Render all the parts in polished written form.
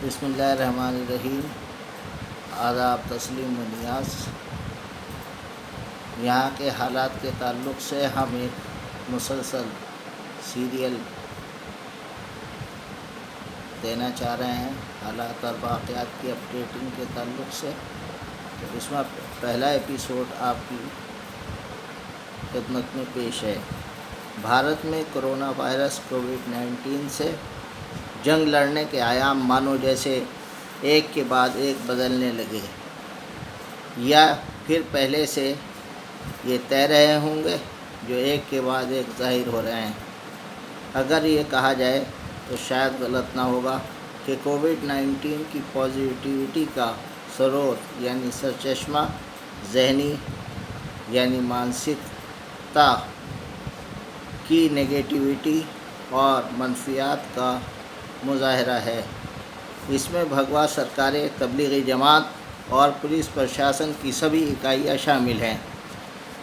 بسم اللہ الرحمن الرحیم۔ آداب، تسلیم و نیاز۔ یہاں کے حالات کے تعلق سے ہم ایک مسلسل سیریل دینا چاہ رہے ہیں حالات اور واقعات کی اپڈیٹنگ کے تعلق سے۔ تو اس میں پہلا ایپیسوڈ آپ کی خدمت میں پیش ہے۔ بھارت میں کرونا وائرس کووڈ-19 سے جنگ لڑنے کے آیام مانو جیسے ایک کے بعد ایک بدلنے لگے، یا پھر پہلے سے یہ طے رہے ہوں گے جو ایک کے بعد ایک ظاہر ہو رہے ہیں۔ اگر یہ کہا جائے تو شاید غلط نہ ہوگا کہ کووڈ-19 کی پازیٹیوٹی کا سروت یعنی سرچشمہ ذہنی یعنی مانسکتا کی نگیٹیوٹی اور منفیات کا مظاہرہ ہے۔ اس میں بھگوا سرکاریں، تبلیغی جماعت اور پولیس پرشاسن کی سبھی اکائیاں شامل ہیں۔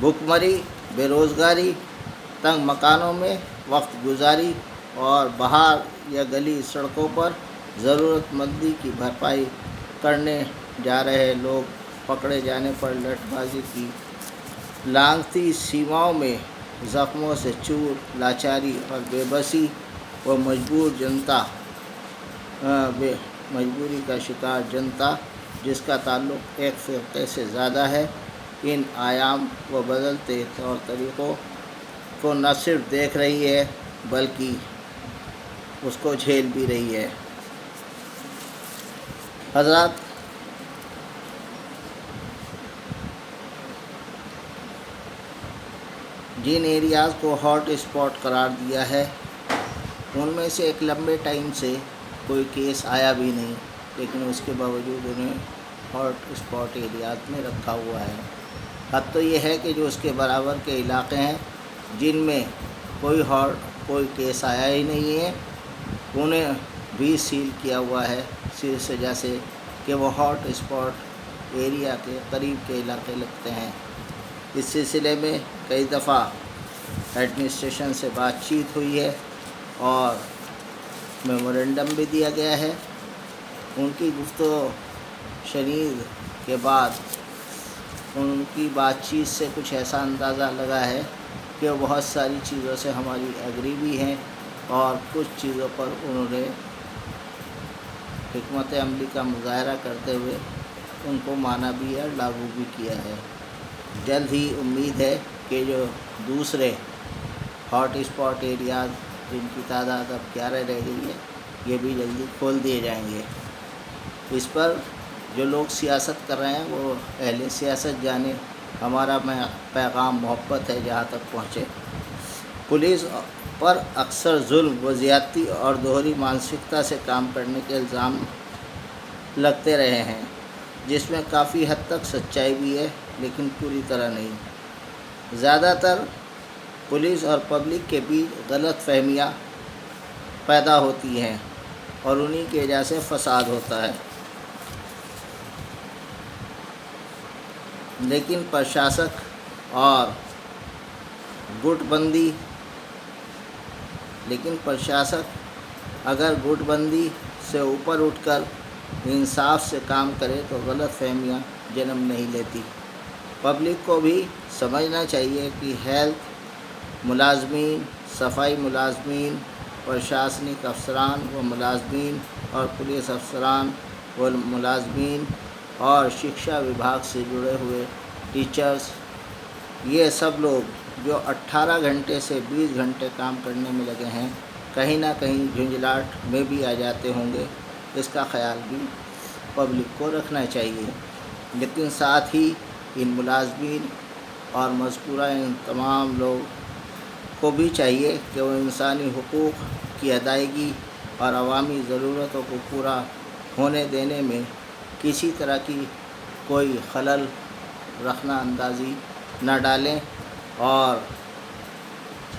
بھوکمری، بے روزگاری، تنگ مکانوں میں وقت گزاری اور باہر یا گلی سڑکوں پر ضرورت مندی کی بھرپائی کرنے جا رہے لوگ پکڑے جانے پر لٹ بازی کی لانگتی سیماؤں میں زخموں سے چور، لاچاری اور بے بسی و مجبوری کا شکار جنتا، جس کا تعلق ایک فرقے سے زیادہ ہے، ان آیام و بدلتے طور طریقوں کو نہ صرف دیکھ رہی ہے بلکہ اس کو جھیل بھی رہی ہے۔ حضرات، جن ایریاز کو ہاٹ اسپاٹ قرار دیا ہے ان میں سے ایک لمبے ٹائم سے کوئی کیس آیا بھی نہیں، لیکن اس کے باوجود انہیں ہاٹ اسپاٹ ایریاز میں رکھا ہوا ہے۔ حد تو یہ ہے کہ جو اس کے برابر کے علاقے ہیں جن میں کوئی کیس آیا ہی نہیں ہے، انہیں بھی سیل کیا ہوا ہے اس وجہ سے کہ وہ ہاٹ اسپاٹ ایریا کے قریب کے علاقے لگتے ہیں۔ اس سلسلے میں کئی دفعہ ایڈمنسٹریشن سے بات چیت ہوئی ہے اور میمورنڈم بھی دیا گیا ہے۔ ان کی گفت و شنید کے بعد ان کی بات چیت سے کچھ ایسا اندازہ لگا ہے کہ وہ بہت ساری چیزوں سے ہماری ایگری بھی ہیں اور کچھ چیزوں پر انہوں نے حکمت عملی کا مظاہرہ کرتے ہوئے ان کو مانا بھی ہے اور لاگو بھی کیا ہے۔ جلد ہی امید ہے کہ جو دوسرے ہاٹ اسپاٹ ایریاز جن کی تعداد اب 11 رہ گئی ہے، یہ بھی جلدی کھول دیے جائیں گے۔ اس پر جو لوگ سیاست کر رہے ہیں وہ اہل سیاست جانے، ہمارا پیغام محبت ہے جہاں تک پہنچے۔ پولیس پر اکثر ظلم و زیادتی اور دوہری مانسکتا سے کام کرنے کے الزام لگتے رہے ہیں، جس میں کافی حد تک سچائی بھی ہے لیکن پوری طرح نہیں۔ زیادہ تر پولیس اور پبلک کے بیچ غلط فہمیاں پیدا ہوتی ہیں اور انہی کی وجہ سے فساد ہوتا ہے۔ لیکن پرشاسک اگر گٹ بندی سے اوپر اٹھ کر انصاف سے کام کرے تو غلط فہمیاں جنم نہیں لیتی۔ پبلک کو بھی سمجھنا چاہیے کہ ہیلتھ ملازمین، صفائی ملازمین، پرشاسنک افسران و ملازمین اور پولیس افسران و ملازمین اور شکشا وبھاگ سے جڑے ہوئے ٹیچرز، یہ سب لوگ جو 18 گھنٹے سے 20 گھنٹے کام کرنے میں لگے ہیں، کہیں نہ کہیں جھنجھلاہٹ میں بھی آ جاتے ہوں گے۔ اس کا خیال بھی پبلک کو رکھنا چاہیے، لیکن ساتھ ہی ان ملازمین اور مذکورہ ان تمام لوگ کو بھی چاہیے کہ وہ انسانی حقوق کی ادائیگی اور عوامی ضرورتوں کو پورا ہونے دینے میں کسی طرح کی کوئی خلل رخنہ اندازی نہ ڈالیں اور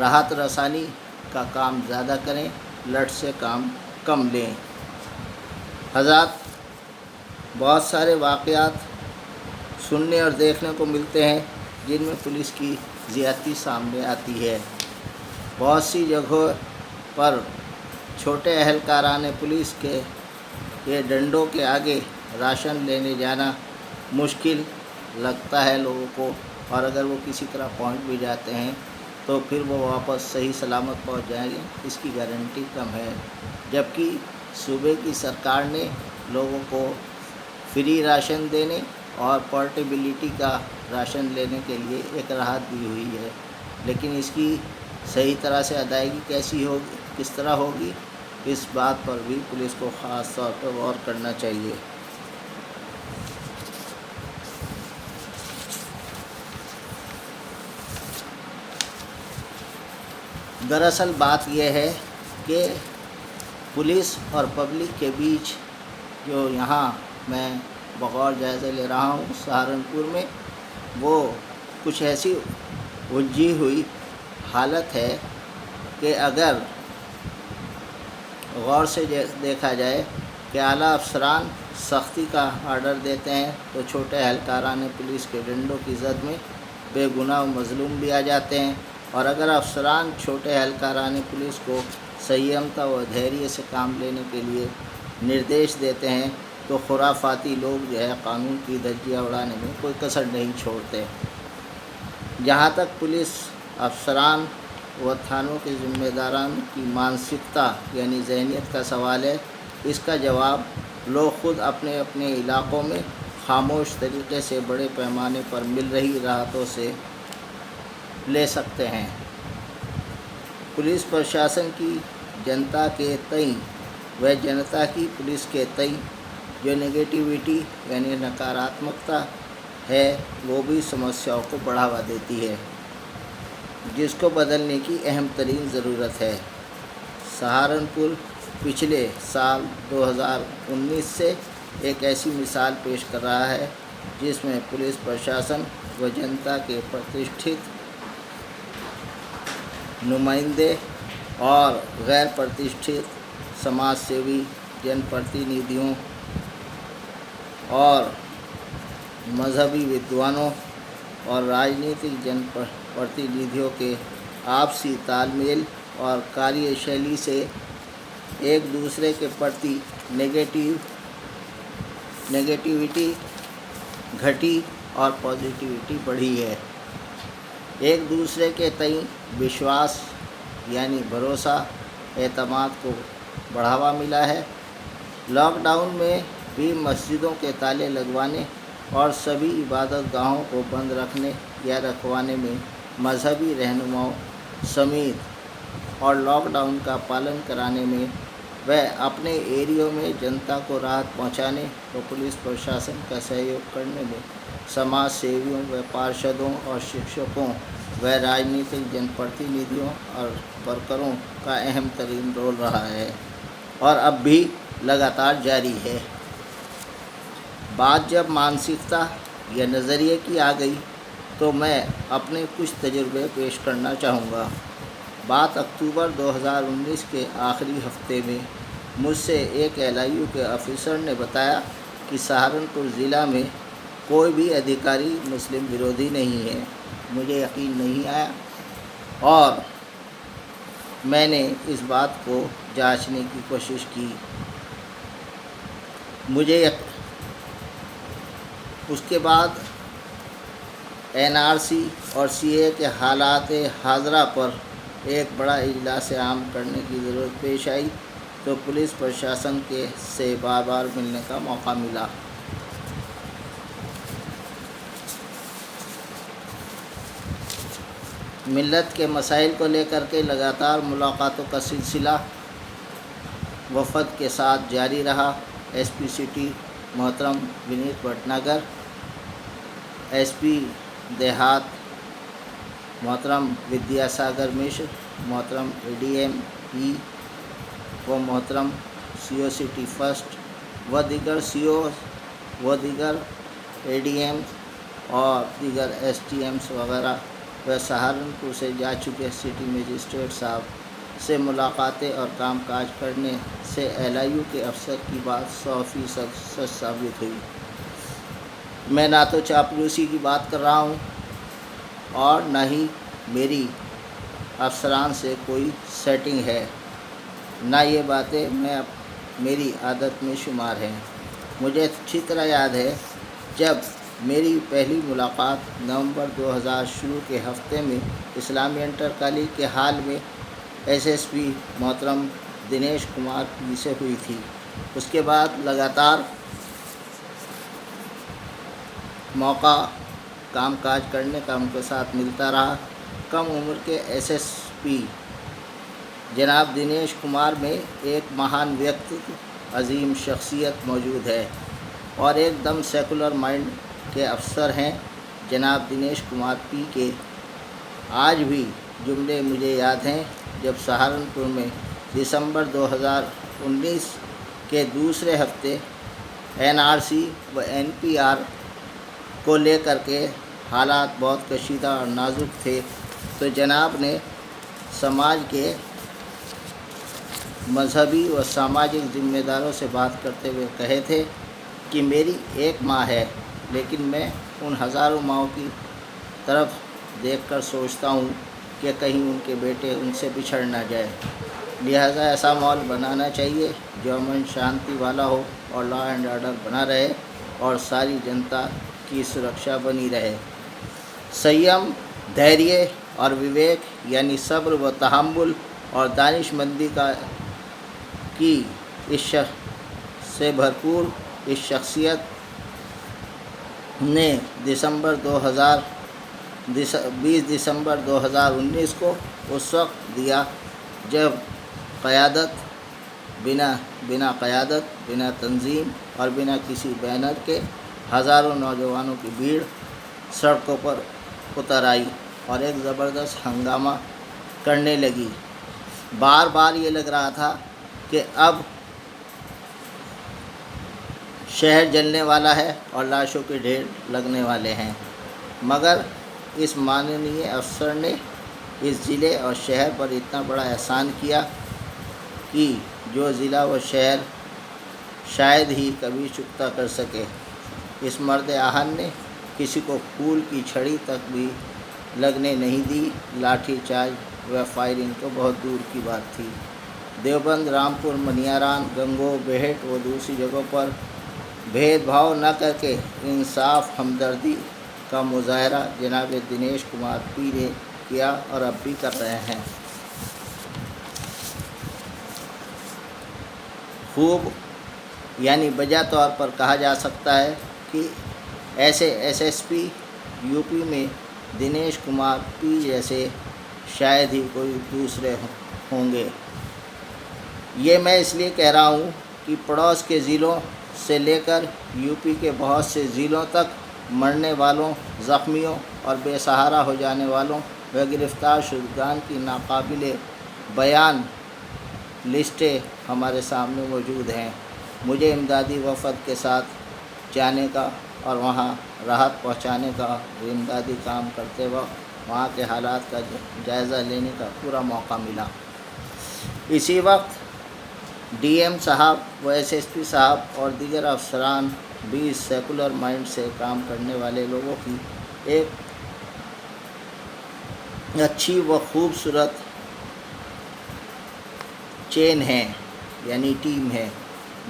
راحت رسانی کا کام زیادہ کریں، لٹ سے کام کم لیں۔ حضرات، بہت سارے واقعات سننے اور دیکھنے کو ملتے ہیں جن میں پولیس کی زیادتی سامنے آتی ہے۔ بہت سی جگہوں پر چھوٹے اہلکاران پولیس کے یہ ڈنڈوں کے آگے راشن لینے جانا مشکل لگتا ہے لوگوں کو، اور اگر وہ کسی طرح پہنچ بھی جاتے ہیں تو پھر وہ واپس صحیح سلامت پہنچ جائیں گے، اس کی گارنٹی کم ہے۔ جبکہ صوبے کی سرکار نے لوگوں کو فری راشن دینے اور پورٹیبلٹی کا راشن لینے کے لیے ایک راحت دی ہوئی ہے، لیکن اس کی صحیح طرح سے ادائیگی کیسی ہوگی، کس طرح ہوگی، اس بات پر بھی پولیس کو خاص طور پر غور کرنا چاہیے۔ دراصل بات یہ ہے کہ پولیس اور پبلک کے بیچ جو یہاں میں بغور جائزہ لے رہا ہوں سہارنپور میں، وہ کچھ ایسی الجھی ہوئی حالت ہے کہ اگر غور سے دیکھا جائے کہ اعلیٰ افسران سختی کا آرڈر دیتے ہیں تو چھوٹے اہلکاران پولیس کے ڈنڈوں کی زد میں بے گناہ و مظلوم بھی آ جاتے ہیں، اور اگر افسران چھوٹے اہلکاران پولیس کو سنیمتا و دھیریہ سے کام لینے کے لیے نردیش دیتے ہیں تو خرافاتی لوگ جو ہے قانون کی دھجیاں اڑانے میں کوئی کسر نہیں چھوڑتے۔ جہاں تک پولیس افسران و تھانوں کے ذمہ داران کی مانسکتا یعنی ذہنیت کا سوال ہے، اس کا جواب لوگ خود اپنے اپنے علاقوں میں خاموش طریقے سے بڑے پیمانے پر مل رہی راحتوں سے لے سکتے ہیں۔ پولیس پرشاسن کی جنتا کے تئیں و جنتا کی پولیس کے تئیں جو نگیٹیوٹی یعنی نکاراتمکتا ہے وہ بھی سمسیاؤں کو بڑھاوا دیتی ہے، جس کو بدلنے کی اہم ترین ضرورت ہے۔ سہارنپور پچھلے سال 2019 سے ایک ایسی مثال پیش کر رہا ہے جس میں پولیس پرشاسن و جنتا کے پرتشٹھت نمائندے اور غیر پرتشٹھت سماج سیوی جن پرتینیدھیوں اور مذہبی ودوانوں اور راجنیتک جن پرتینیدھیوں کے آپسی تال میل اور کاریہ شیلی سے ایک دوسرے کے پرتی نگیٹیوٹی گھٹی اور پازیٹیوٹی بڑھی ہے۔ ایک دوسرے کے تئیں وشواس یعنی بھروسہ، اعتماد کو بڑھاوا ملا ہے۔ لاک ڈاؤن میں بھی مسجدوں کے تالے لگوانے اور سبھی عبادت گاہوں کو بند رکھنے یا رکھوانے میں مذہبی رہنماؤں سمیت اور لاک ڈاؤن کا پالن کرانے میں و اپنے ایریوں میں جنتا کو راحت پہنچانے و پولیس پرشاسن کا سہیوگ کرنے میں سماج سیویوں و پارشدوں اور شکشکوں و راجنیتک جن پرتینیدھیوں اور ورکروں کا اہم ترین رول رہا ہے اور اب بھی لگاتار جاری ہے۔ بات جب مانسکتا یا نظریے کی آ گئی تو میں اپنے کچھ تجربے پیش کرنا چاہوں گا۔ بات اکتوبر 2019 کے آخری ہفتے میں مجھ سے ایک LIU کے آفیسر نے بتایا کہ سہارنپور ضلع میں کوئی بھی ادھیکاری مسلم ورودھی نہیں ہے۔ مجھے یقین نہیں آیا اور میں نے اس بات کو جانچنے کی کوشش کی۔ اس کے بعد NRC اور CA کے حالات حاضرہ پر ایک بڑا اجلاس عام کرنے کی ضرورت پیش آئی تو پولیس پرشاسن سے بار بار ملنے کا موقع ملا۔ ملت کے مسائل کو لے کر کے لگاتار ملاقاتوں کا سلسلہ وفد کے ساتھ جاری رہا۔ SP سٹی محترم ونیت بھٹناگر، SP دیہات محترم ودیا ساگر مشر، محترم ADM E و محترم CO سٹی فرسٹ و دیگر COs و دیگر ADM اور دیگر STMs وغیرہ و سہارنپور سے جا چکے سٹی مجسٹریٹ صاحب سے ملاقاتیں اور کام کاج کرنے سے LIU کے افسر کی بات 100% سچ ثابت ہوئی۔ میں نہ تو چاپلوسی کی بات کر رہا ہوں اور نہ ہی میری افسران سے کوئی سیٹنگ ہے، نہ یہ باتیں میں میری عادت میں شمار ہیں۔ مجھے اچھی طرح یاد ہے جب میری پہلی ملاقات نومبر 2000 شروع کے ہفتے میں اسلامی انٹر کالج کے ہال میں ایس ایس پی محترم دنیش کمار پی سے ہوئی تھی۔ اس کے بعد لگاتار موقع کام کاج کرنے کا ان کے ساتھ ملتا رہا۔ کم عمر کے ایس ایس پی جناب دنیش کمار میں ایک مہان ویکتو، عظیم شخصیت موجود ہے اور ایک دم سیکولر مائنڈ کے افسر ہیں جناب دنیش کمار پی کے۔ آج بھی جملے مجھے یاد ہیں جب سہارنپور میں دسمبر 2019 کے دوسرے ہفتے این آر سی و این پی آر کو لے کر کے حالات بہت کشیدہ اور نازک تھے، تو جناب نے سماج کے مذہبی و سماجک ذمہ داروں سے بات کرتے ہوئے کہے تھے کہ میری ایک ماں ہے، لیکن میں ان ہزاروں ماؤں کی طرف دیکھ کر سوچتا ہوں کہ کہیں ان کے بیٹے ان سے بچھڑ نہ جائے، لہٰذا ایسا ماحول بنانا چاہیے جو امن شانتی والا ہو اور لا اینڈ آرڈر بنا رہے اور ساری جنتا کی سرکشا بنی رہے۔ سیم، دھیریہ اور وویک یعنی صبر و تحمل اور دانش مندی کی اس سے بھرپور اس شخصیت نے 20 دسمبر 2019 کو اس وقت دیا جب قیادت بنا قیادت، بنا تنظیم اور بنا کسی بینر کے ہزاروں نوجوانوں کی بھیڑ سڑکوں پر اتر آئی اور ایک زبردست ہنگامہ کرنے لگی۔ بار بار یہ لگ رہا تھا کہ اب شہر جلنے والا ہے اور لاشوں کے ڈھیر لگنے والے ہیں، مگر اس ماننیے افسر نے اس ضلع اور شہر پر اتنا بڑا احسان کیا کہ جو ضلع و شہر شاید ہی کبھی چکتا کر سکے۔ اس مرد آہن نے کسی کو پھول کی چھڑی تک بھی لگنے نہیں دی۔ لاٹھی چارج و فائرنگ تو بہت دور کی بات تھی۔ دیوبند، رامپور، منیاران، گنگو بہٹ و دوسری جگہوں پر بھید بھاؤ نہ کر کے انصاف، ہمدردی کا مظاہرہ جناب دنیش کمار پی نے کیا اور اب بھی کر رہے ہیں۔ خوب یعنی بجا طور پر کہا جا سکتا ہے کہ ایسے S S P U P میں دنیش کمار پی جیسے شاید ہی کوئی دوسرے ہوں گے۔ یہ میں اس لیے کہہ رہا ہوں کہ پڑوس کے ضلعوں سے لے کر یو پی کے بہت سے ضلعوں تک مرنے والوں، زخمیوں اور بے سہارا ہو جانے والوں و گرفتار شدگان کی ناقابل بیان لسٹیں ہمارے سامنے موجود ہیں۔ مجھے امدادی وفد کے ساتھ جانے کا اور وہاں راحت پہنچانے کا اور امدادی کام کرتے وقت وہاں کے حالات کا جائزہ لینے کا پورا موقع ملا۔ اسی وقت ڈی ایم صاحب و ایس ایس پی صاحب اور دیگر افسران بھی سیکولر مائنڈ سے کام کرنے والے لوگوں کی ایک اچھی و خوبصورت چین ہے، یعنی ٹیم ہے،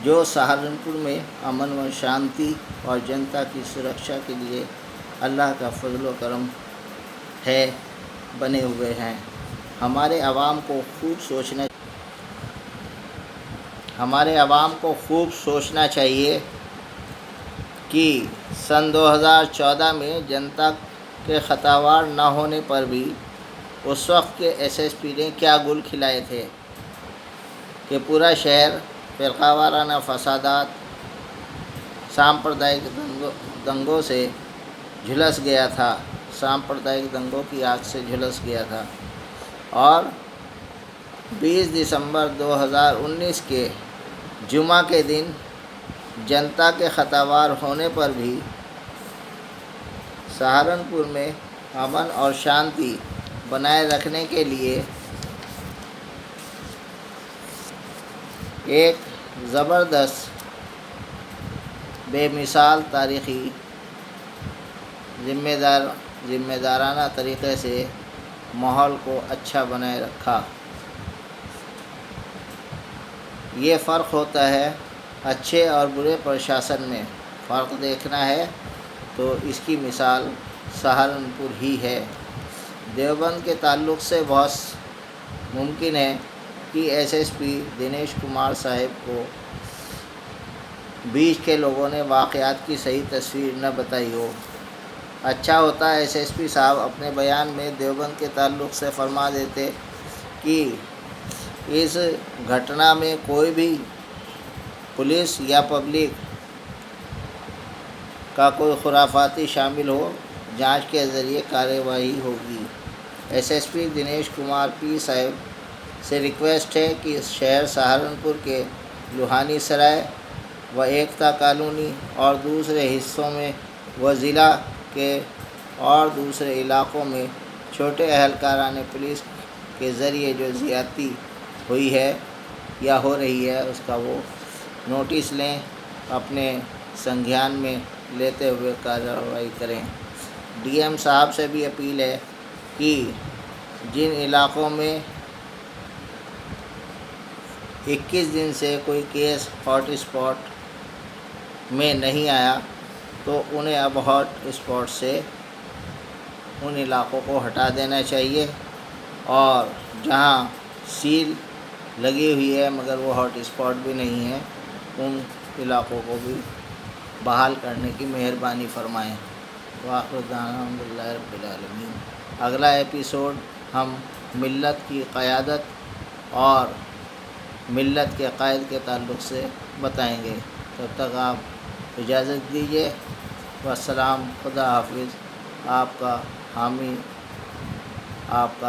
جو سہارنپور میں امن و شانتی اور جنتا کی سرکشا کے لیے اللہ کا فضل و کرم ہے بنے ہوئے ہیں۔ ہمارے عوام کو خوب سوچنا چاہیے کہ سن 2014 میں جنتا کے خطاوار نہ ہونے پر بھی اس وقت کے ایس ایس پی نے کیا گل کھلائے تھے کہ پورا شہر فرقہ وارانہ فسادات، سامپردائک دنگوں سے جھلس گیا تھا، سامپردائک دنگوں کی آگ سے جھلس گیا تھا، اور 20 دسمبر 2019 کے جمعہ کے دن جنتا کے خطاوار ہونے پر بھی سہارنپور میں امن اور شانتی بنائے رکھنے کے لیے ایک زبردست، بے مثال تاریخی ذمہ دارانہ طریقے سے ماحول کو اچھا بنائے رکھا۔ یہ فرق ہوتا ہے اچھے اور برے پرشاسن میں۔ فرق دیکھنا ہے تو اس کی مثال سہارنپور ہی ہے۔ دیوبند کے تعلق سے بہت ممکن ہے کہ S S P Dinesh Kumar صاحب کو بیچ کے لوگوں نے واقعات کی صحیح تصویر نہ بتائی ہو۔ اچھا ہوتا ایس ایس پی صاحب اپنے بیان میں دیوبند کے تعلق سے فرما دیتے کہ اس گھٹنا میں کوئی بھی پولیس یا پبلک کا کوئی خرافاتی شامل ہو، جانچ کے ذریعے کارروائی ہوگی۔ S S P Dinesh Kumar P صاحب سے ریکویسٹ ہے کہ شہر سہارنپور کے لوہانی سرائے و ایکتا کالونی اور دوسرے حصوں میں و ضلع کے اور دوسرے علاقوں میں چھوٹے اہلکاران پولیس کے ذریعے جو زیادتی ہوئی ہے یا ہو رہی ہے اس کا وہ نوٹس لیں، اپنے سنجھان میں لیتے ہوئے کارروائی کریں۔ ڈی ایم صاحب سے بھی اپیل ہے کہ جن علاقوں میں 21 دن سے کوئی کیس ہاٹ اسپاٹ میں نہیں آیا تو انہیں اب ہاٹ اسپاٹ سے ان علاقوں کو ہٹا دینا چاہیے، اور جہاں سیل لگی ہوئی ہے مگر وہ ہاٹ اسپاٹ بھی نہیں ہے ان علاقوں کو بھی بحال کرنے کی مہربانی فرمائیں۔ وآخر دعوانا الحمد للہ رب العالمین۔ اگلا ایپیسوڈ ہم ملت کی قیادت اور ملت کے قائد کے تعلق سے بتائیں گے۔ تب تک آپ اجازت دیجیے۔ والسلام، خدا حافظ۔ آپ کا حامی، آپ کا